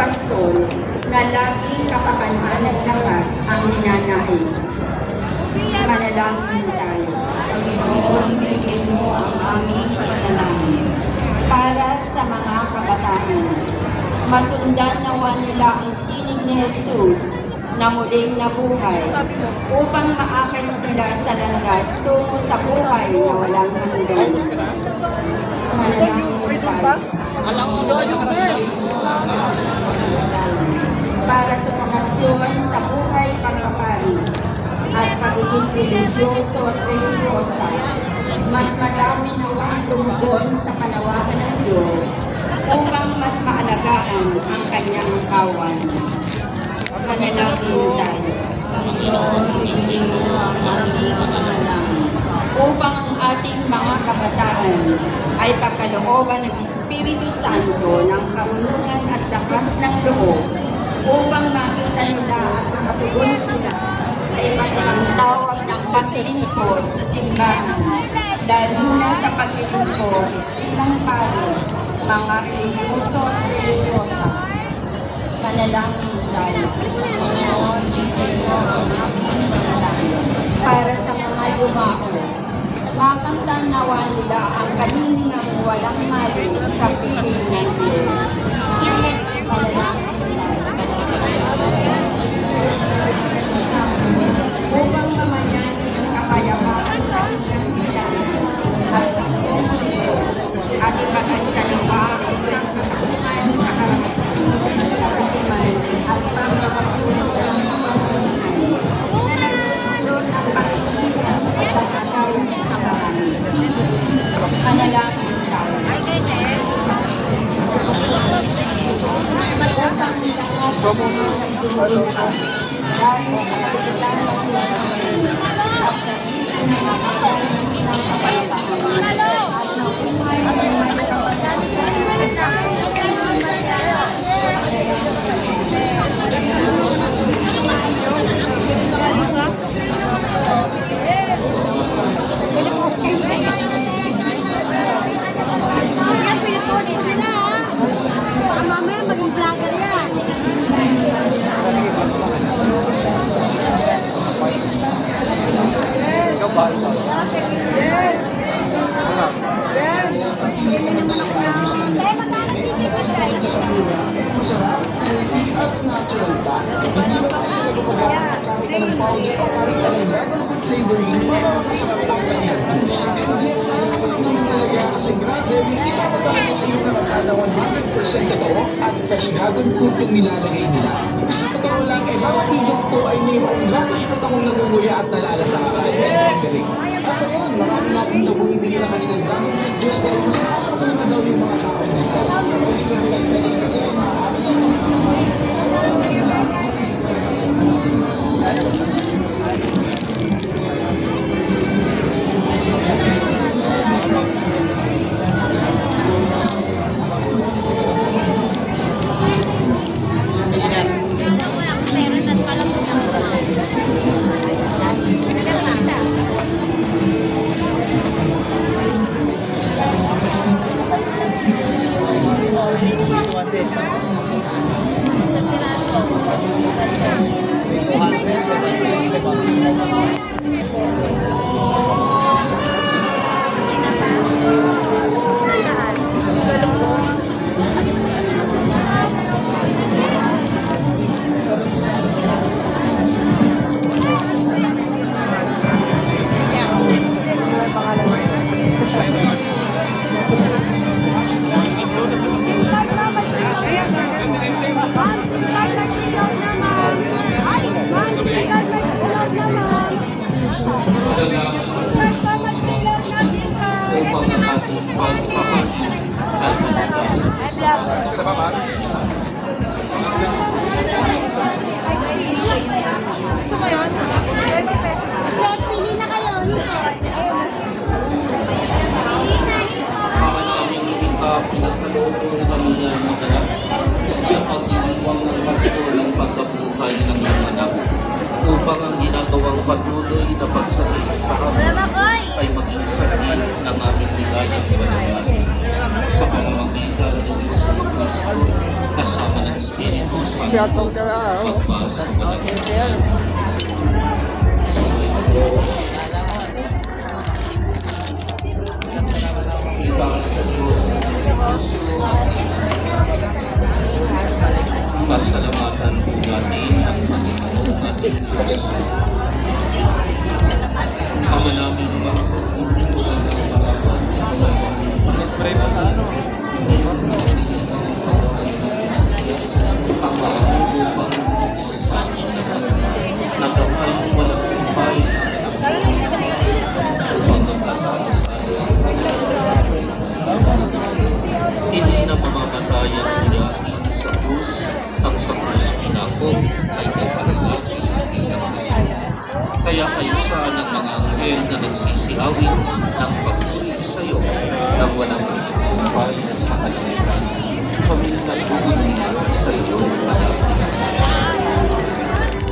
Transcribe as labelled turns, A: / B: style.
A: pastol na laging kapakanan ng lahat ang ninanais. Manalangin tayo. Panginoon, bigyan mo ang aming panalangin. Para sa mga kabataan, masundan nawa nila ang tinig ni Jesus na muling nabuhay upang maakay sila sa landas tungo sa buhay na walang hanggan. Manalangin tayo. Para sa okasyon sa buhay pangkapari at pagiging religyoso at religyosa, mas marami nawang tumugon sa panawagan ng Diyos upang mas maalagaan ang kanyang kawan. Manalangin tayo. Panginoon, bigyan mo ang aming panalangin upang ang ating mga kabataan ay pagkalooban ng Espiritu Santo ng karunungan at lakas ng loob upang makita nila at makatugon sila sa iba't ibang tawag ng paglilingkod sa simbahan, lalo na sa paglilingkod bilang pari, mga religyoso at religyosa. Manalangin tayo. Panginoon, bigyan mo ang aming panalangin. Para sa mga yumao, makamtan nawa nila ang kalinlingang walang mali sa piling ng Diyos. Manalangin tayo. Upang mamanyanin ang kapayapaan sa inyong silang at sa buong mundo at ipagkaliwaan ang katakungan sa karapatan sa katiman at pagkakatulog ng mga buhay. Doon ang pag-iiran at pagkakawin sa marami. Manalangin tayo. Dahil sa kapitan ng at sa isip ng mga kapatid ng kapayapaan at ng umay ng may
B: Pinipost mo sila ha. Baka mamaya maging vlogger yan.
C: At fresh dragon fruit yung nilalagay nila. Sa totoo lang, bawat higit ko ay may dragon fruit akong nangunguya at nalalasaan. Sobrang galing. At ayun, marami natin na bumibili na kanilang dragon fruit juice dahil mas nakakabala na daw yung mga tao nila. Kasi
B: Set, pili na kayo.
D: Pinagkaloob kami ng mga sa pag-iiwang ng pasto ng pagkabuhay ng mga anak upang ang ginagawang patuloy na pagsakit sa amin ay maging sakit ng aming ligayang panayan sa pamamagitan ng Isus Kristo kasama ng Espiritu Santo pagpasa ibang sa Diyos ang puso. Pasalamatan po natin ang Panginoon ating Diyos. Ama namin makakapagpunin po ang kaparapan. Mas-pray mo na ano? Ama, upang sa ating lahat na kapay walang kupay upang nagkasama sa hindi na mamamatayan ni atin sa krus ang sa krus pinako ay kaparagati. Kaya kayo saan ang mga anghel na nagsisiawit ng pagpuri sa iyo nang walang